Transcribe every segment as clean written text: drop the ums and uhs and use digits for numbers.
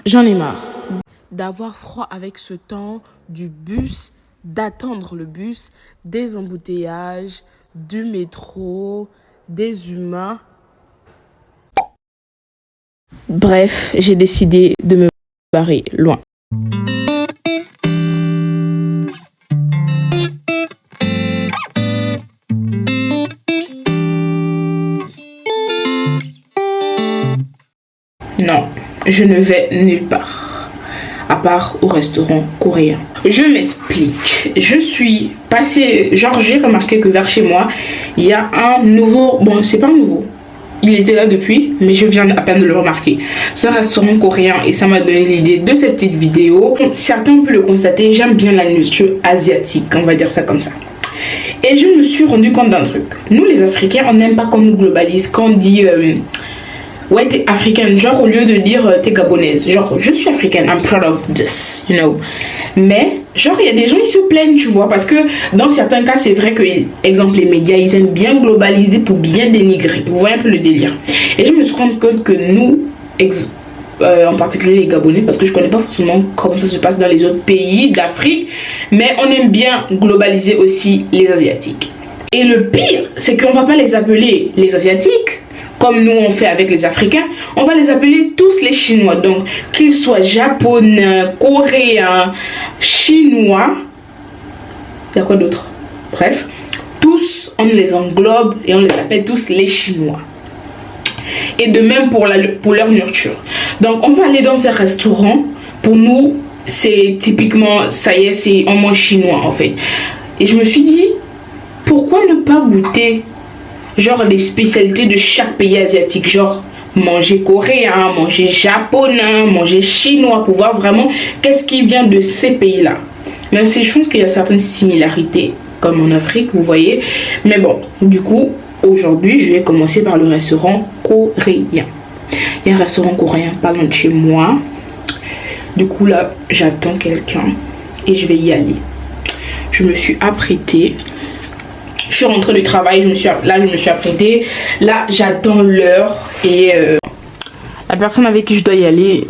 J'en ai marre d'avoir froid avec ce temps, du bus, d'attendre le bus, des embouteillages, du métro, des humains. Bref, j'ai décidé de me barrer loin. Non, je ne vais nulle part, à part au restaurant coréen. Je m'explique. Je suis passée, genre j'ai remarqué que vers chez moi, il y a un nouveau, bon c'est pas nouveau, il était là depuis, mais je viens à peine de le remarquer. C'est un restaurant coréen et ça m'a donné l'idée de cette petite vidéo. Certains ont pu le constater, j'aime bien la nourriture asiatique, on va dire ça comme ça. Et je me suis rendu compte d'un truc. Nous les Africains, on n'aime pas qu'on nous globalise, qu'on dit... ouais, t'es africaine, genre au lieu de dire t'es gabonaise, genre je suis africaine, I'm proud of this, you know. Mais genre il y a des gens ils se plaignent, tu vois, parce que dans certains cas c'est vrai que, exemple les médias ils aiment bien globaliser pour bien dénigrer, vous voyez un peu le délire. Et je me suis rendu compte que nous, en particulier les Gabonais, parce que je connais pas forcément comment ça se passe dans les autres pays d'Afrique, mais on aime bien globaliser aussi les Asiatiques. Et le pire c'est qu'on va pas les appeler les Asiatiques comme nous on fait avec les Africains, on va les appeler tous les Chinois. Donc, qu'ils soient japonais, coréens, chinois, il y a quoi d'autre? Bref, tous, on les englobe et on les appelle tous les Chinois. Et de même pour leur nourriture. Donc, on va aller dans ces restaurants. Pour nous, c'est typiquement, ça y est, on mange chinois en fait. Et je me suis dit, pourquoi ne pas goûter genre les spécialités de chaque pays asiatique, genre manger coréen, manger japonais, manger chinois, pour voir vraiment qu'est-ce qui vient de ces pays-là. Même si je pense qu'il y a certaines similarités, comme en Afrique, vous voyez. Mais bon, du coup, aujourd'hui, je vais commencer par le restaurant coréen. Il y a un restaurant coréen pas loin de chez moi. Du coup, là, j'attends quelqu'un et je vais y aller. Je me suis apprêtée. Je suis rentrée du travail, je me suis apprêtée. Là, j'attends l'heure et la personne avec qui je dois y aller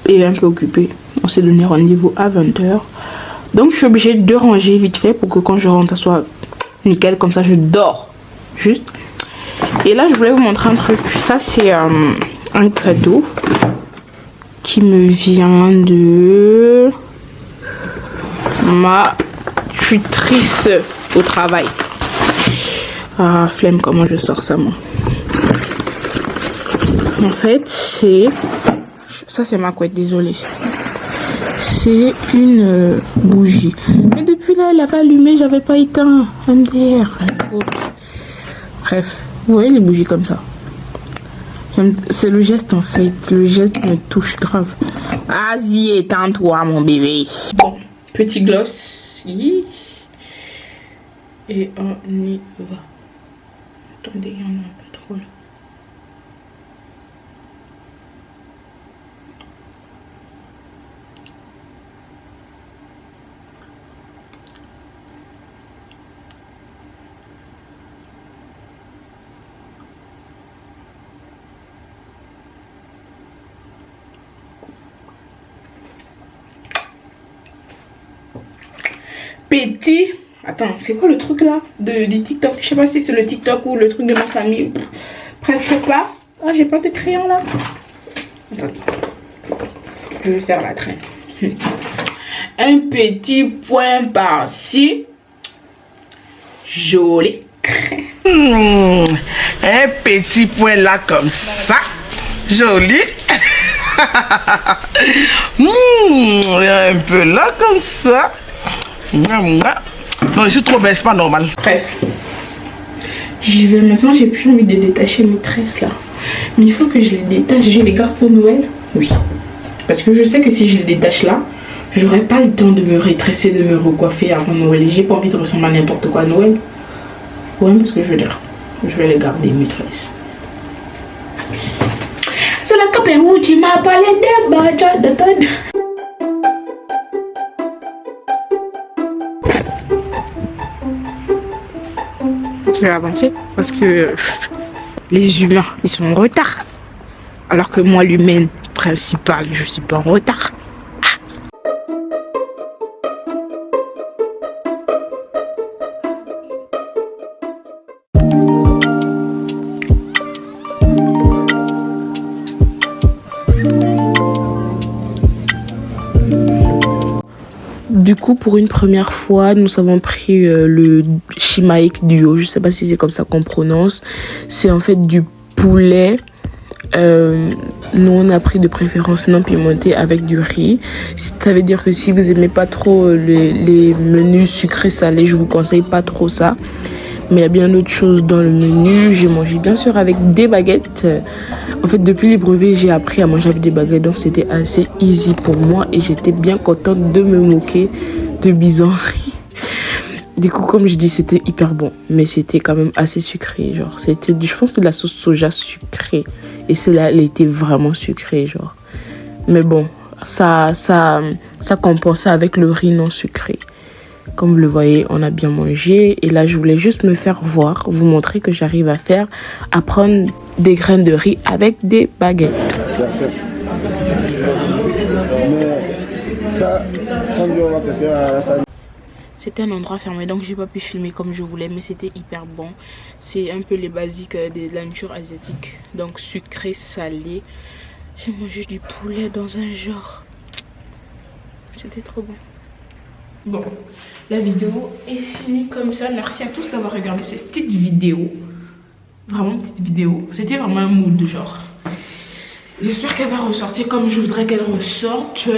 est un peu occupée. On s'est donné rendez-vous à 20h. Donc, je suis obligée de ranger vite fait pour que quand je rentre, ça soit nickel. Comme ça, je dors juste. Et là, je voulais vous montrer un truc. Ça, c'est un cadeau qui me vient de ma tutrice au travail. Ah, flemme, comment je sors ça, moi. En fait, c'est... Ça, c'est ma couette, désolée. C'est une bougie. Mais depuis là, elle n'a pas allumé, j'avais pas éteint. MDR. Bref, vous voyez les bougies comme ça. C'est le geste, en fait. Le geste me touche grave. Vas-y, éteins-toi, mon bébé. Bon, petit gloss. Et on y va. Attendez, il y en a un peu trop là. Petit. Attends, c'est quoi le truc là du TikTok? Je sais pas si c'est le TikTok ou le truc de ma famille. Bref, je sais pas. Ah, j'ai pas de crayon là. Attends. Je vais faire la traîne. Un petit point par-ci. Joli. Un petit point là comme ça. Joli. Un peu là comme ça. Non, je suis trop belle, c'est pas normal. Bref. J'y vais maintenant, j'ai plus envie de détacher mes tresses là. Mais il faut que je les détache. Je les garde pour Noël. Oui. Parce que je sais que si je les détache là, j'aurai pas le temps de me retresser, de me recoiffer avant Noël. Et j'ai pas envie de ressembler à n'importe quoi à Noël. Ouais, parce que je veux dire, je vais les garder mes tresses. C'est la cape où tu m'as parlé de Baja de Todd. Je vais avancer parce que les humains ils sont en retard alors que moi l'humaine principal, je suis pas en retard. Du coup, pour une première fois, nous avons pris le Shimaek Duo. Je sais pas si c'est comme ça qu'on prononce. C'est en fait du poulet. Nous, on a pris de préférence non pimenté avec du riz. Ça veut dire que si vous aimez pas trop les menus sucrés salés, je vous conseille pas trop ça. Mais il y a bien d'autres choses dans le menu. J'ai mangé bien sûr avec des baguettes. En fait, depuis les brevets, j'ai appris à manger avec des baguettes. Donc, c'était assez easy pour moi. Et j'étais bien contente de me moquer de bizarreries. Du coup, comme je dis, c'était hyper bon. Mais c'était quand même assez sucré. Genre, c'était, je pense que de la sauce soja sucrée. Et celle-là, elle était vraiment sucrée. Genre. Mais bon, ça compensait avec le riz non sucré. Comme vous le voyez, on a bien mangé. Et là, je voulais juste me faire voir, vous montrer que j'arrive à prendre des graines de riz avec des baguettes. C'était un endroit fermé, donc j'ai pas pu filmer comme je voulais, mais c'était hyper bon. C'est un peu les basiques de la nourriture asiatique, donc sucré, salé. J'ai mangé du poulet dans un genre. C'était trop bon. Bon, la vidéo est finie comme ça. Merci à tous d'avoir regardé cette petite vidéo. Vraiment petite vidéo. C'était vraiment un mood genre. J'espère qu'elle va ressortir comme je voudrais qu'elle ressorte.